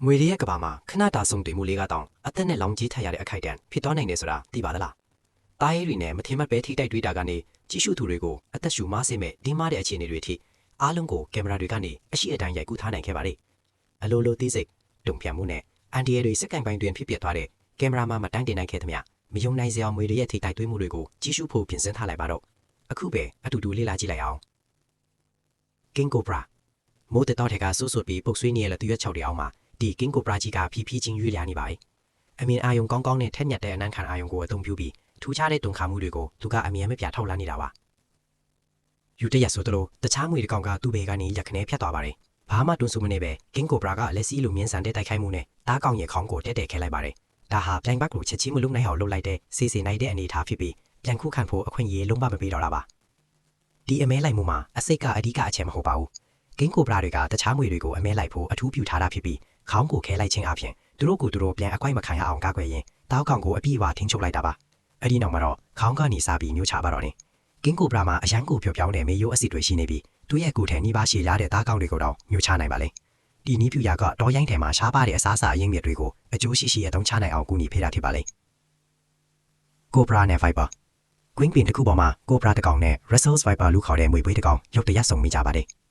ငွေရဲ့ကဘာမှာခဏတာဆုံးတွေ့မှုလေးကတော့အသက်နဲ့လောင်ကြီးထက်ရတဲ့အခိုက်အတန့်ဖြစ်သွားနိုင်တယ်ဆိုတာသိပါသလား။တားရဲတွေနဲ့မထင်မှတ်ပဲထိတိုက်တွေ့တာကနေကြီးစုသူတွေကိုအသက်ရှူမဆင်းမဲ့ဒီမားတဲ့အခြေအနေတွေအထိအားလုံးကိုကင်မရာတွေကနေအရှိအတိုင်းရိုက်ကူးထားနိုင်ခဲ့ပါတယ်။အလိုလိုသိစိတ်တုံ့ပြန်မှုနဲ့အန်တီရဲတွေစက္ကန့်ပိုင်းတွင်ဖြစ်ပျက်သွားတဲ့ကင်မရာမှာမတိုင်တင်နိုင်ခဲ့သမျှမယုံနိုင်စရာငွေရဲ့ထိတိုက်တွေ့မှုတွေကိုကြီးစုဖို့ပြင်ဆင်ထားလိုက်ပါတော့အခုပဲအတူတူလေ့လာကြည့်လိုက်အောင်။ King Cobra မိုးတက်တော့တဲ့ကဆူဆူပြီးပုတ်ဆွေးနေရတဲ့tuyet 6တွေအောင်မှာဒီ King Cobra ကြီးကဖြည်းဖြည်းချင်းရွေ့လျားနေပါပြီ။အမြင်အာရုံကောင်းကောင်းနဲ့ထက်မြက်တဲ့အနံ့ခံအာရုံကိုအသုံးပြုပြီးထူးခြားတဲ့တုံခါမှုတွေကိုသူကအမြင်မပြထောက်လာနေတာပါ။ယူတရက်ဆိုတော့တခြားငွေတကောင်ကသူ့ဘေကနေရက်ခနဲဖြတ်သွားပါတယ်။ဘာမှတွန်းဆူမနေပဲ King Cobra ကလက်စီးလိုမြင်းဆန်တဲ့တိုက်ခိုက်မှုနဲ့တားကောင်ရဲ့ခေါင်းကိုတက်တက်ခဲလိုက်ပါတယ်။ဒါဟာပြိုင်ဘက်ကိုချက်ချင်းမလုံနိုင်အောင်လုပ်လိုက်တဲ့စေစေနိုင်တဲ့အနေအထားဖြစ်ပြီးပြန်ခုခံဖို့အခွင့်အရေးလုံးဝမပေးတော့တာပါ။ဒီအမဲလိုက်မှုမှာအစိတ်ကအဓိကအချက်မဟုတ်ပါဘူး။ King Cobra တွေကတခြားငွေတွေကိုအမဲလိုက်ဖို့အထူးပြုထားတာဖြစ်ပြီးခေါင်းကိုခဲလိုက်ခြင်းအပြင်သူတို့ကိုသူတို့ပြန်အကွိုက်မခံရအောင်ကာကွယ်ရင်တောက်ကောင်ကိုအပြည့်အဝထိန်းချုပ်လိုက်တာပါ။အဲ့ဒီနောက်မှာတော့ခေါင်းကနေစားပြီးမျိုးချပါတော့တယ်။ King Cobra မှာအရန်ကိုပြောင်းတဲ့မေယိုအဆစ်တွေရှိနေပြီးသူ့ရဲ့ကိုယ်ထဲနှီးပါရှည်ရတဲ့သားကောင်တွေကိုတော့မျိုးချနိုင်ပါလေ။ဒီနီးပြူရာကတော့ရိုင်းထဲမှာရှားပါတဲ့အစားအစာအရင်းမြစ်တွေကိုအကျိုးရှိရှိအသုံးချနိုင်အောင်ကူညီပေးတာဖြစ်ပါလေ။ Cobra နဲ့ Viper Queen ပင်တစ်ခုပေါ်မှာ Cobra တစ်ကောင်နဲ့ Russell's Viper လူခေါ်တဲ့မွေပွေးတစ်ကောင်ရုပ်တရက်ဆုံမိကြပါတယ်။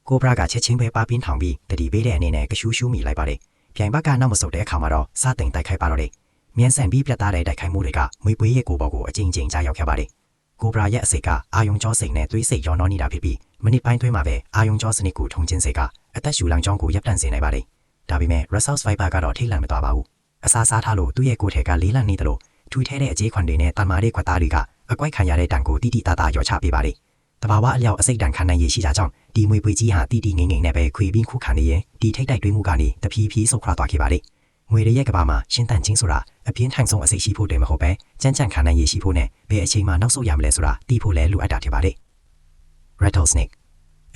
Cobra ကချက်ချင်းပဲပါပင်းထောင်ပြီးတတိပေးတဲ့အနေနဲ့ကရှူးရှူးမိလိုက်ပါတယ်။ပြိုင်ဘက်ကနောက်မဆုတ်တဲ့အခါမှာတော့စတင်တိုက်ခိုက်ပါတော့တယ်။မြန်ဆန်ပြီးပြတ်သားတဲ့တိုက်ခိုက်မှုတွေကမွေပွေးရဲ့ကိုယ်ပေါ်ကိုအကြိမ်ကြိမ်ကြားရောက်ခဲ့ပါတယ်။ Cobra ရဲ့အစိတ်ကအာယုံကြောစိတ်နဲ့သွေးစိတ်ရောနှောနေတာဖြစ်ပြီးမိနစ်ပိုင်းတွင်းမှာပဲအာယုံကြောစနစ်ကိုထုံချင်းစိတ်ကအသက်ရှူလမ်းကြောင်းကိုရပ်တန့်စေနိုင်ပါတယ်။ဒါပေမဲ့ Russell's Viper ကတော့ထိတ်လန့်မသွားပါဘူး။အစားစားထားလို့သူ့ရဲ့ကိုယ်ထဲကလေးလံနေတယ်လို့ထူထဲတဲ့အကြေးခွန်တွေနဲ့တန်မာတဲ့ခွက်သားတွေကအကွိုက်ခံရတဲ့တန်ကိုတိတိတသားရောချပေးပါတယ်။တဘာဝအလျောက်အစိတ်တန်ခံနိုင်ရရှိတာကြောင့်ဒီမွေပွေးကြီးဟာတိတိငိမ့်ငိမ့်နဲ့ပဲခွေပြီးခုခံနေရင်ဒီထိတ်တိုက်တွေးမှုကနေတဖြည်းဖြည်းဆုတ်ခွာသွားခဲ့ပါတယ်။ငွေရဲ့ကဘာမှာရှင်းတန်ချင်းဆိုတာအပြင်းထန်ဆုံးအစိတ်ရှိဖို့တည်းမဟုတ်ပဲကြမ်းကြမ်းခံနိုင်ရရှိဖို့နဲ့ဘယ်အချိန်မှနောက်ဆုတ်ရမလဲဆိုတာသိဖို့လဲလိုအပ်တာဖြစ်ပါတယ်။ Rattlesnake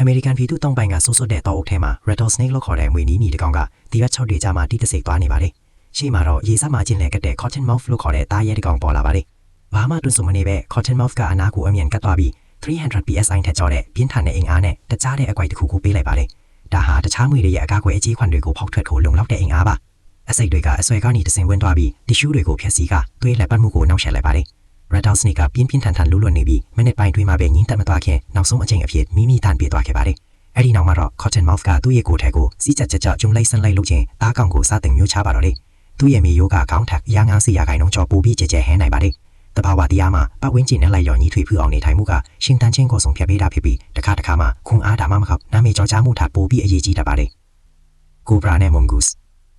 အမေရိကန်ပြည်သူတောင်ပိုင်းကဆိုးဆိုးတဲ့တောအုပ်ထဲမှာ Rattlesnake လို့ခေါ်တဲ့မွေနီးနီတကောင်ကဒီဘက်6တွေကြားမှာတိတဆိတ်သွားနေပါတယ်။ရှေ့မှာတော့ရေစမှာကျင်လည်ကတဲ့ Cottonmouth လို့ခေါ်တဲ့သားရဲတကောင်ပေါ်လာပါတယ်။ဘာမှတွန်းဆုမနေပဲ Cottonmouth ကအနားကိုအမြန်ကတ်သွားပြီး300 psi ထက်ကျော်တဲ့ပြင်းထန်တဲ့အင်အားနဲ့တကြားတဲ့အကွိုက်တစ်ခုကိုပေးလိုက်ပါတယ်။ဒါဟာတခြားမွေတွေရဲ့အကာအကွယ်အကြီးခွန်တွေကိုဖောက်ထွက်ဖို့လုံလောက်တဲ့အင်အားပါ။အစိတ်တွေကအဆွဲကနေတဆင်ဝင်သွားပြီးတီရှူးတွေကိုဖျက်ဆီးကသွေးလက်ပတ်မှုကိုနှောက်ယှက်လိုက်ပါတယ်။ Rattlesnake ကပြင်းထန်လူလွတ်နေပြီးမိနစ်ပိုင်းတွင်းမှာပဲငင်းတက်မသွားခင်နောက်ဆုံးအချိန်အဖြစ်မိမိတန်ပြေးသွားခဲ့ပါတယ်။အဲ့ဒီနောက်မှာတော့ Cottonmouth ကသူ့ရဲ့ကိုယ်ထဲကိုစီးကြကျုံလိုက်ဆန်းလိုက်လုပ်ခြင်းတားကောင်ကိုစတင်မျိုးချပါတော့တယ်။သူ့ရဲ့မေယိုကခေါင်းထက်ရာငန်းစီရာခိုင်နှုန်းကျော်ပိုပြီးကြဲဟဲနိုင်ပါတယ်။တဘာဝတရားမှာပတ်ဝန်းကျင်နဲ့လိုက်ရောညီထွေဖူအောင်နေထိုင်မှုကရှင်တန်ချင်းကိုဆုံးဖြတ်ပေးတာဖြစ်ပြီးတခါမှခွန်အားဒါမှမဟုတ်နာမည်ကျော်ကြားမှုထပ်ပိုပြီးအရေးကြီးတတ်ပါတယ်။ Cobra နဲ့ Mongoose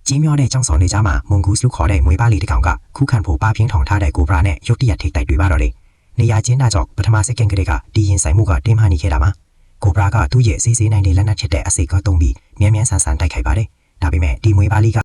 ကြီးမြောတဲ့ကြောင်ဆောင်နေကြမှာ Mongoose လို့ခေါ်တဲ့မွေးပါးလေးတစ်ကောင်ကခုခံဖို့ပါပြင်းထောင်ထားတဲ့ Cobra နဲ့ရုတ်တရက်ထိတ်တိုက်တွေ့ပါတော့တယ်။နေရာချင်းတာကြောင့်ပထမစက္ကန့်ကလေးကဒီရင်ဆိုင်မှုကတင်းမာနေခဲ့တာပါ။ Cobra ကသူ့ရဲ့စေးစေးနိုင်တဲ့လက်နက်ဖြစ်တဲ့အစိတ်ကတုံးပြီးမြန်ဆန်တိုက်ခိုက်ပါတယ်။ဒါပေမဲ့ဒီမွေးပါးလေးက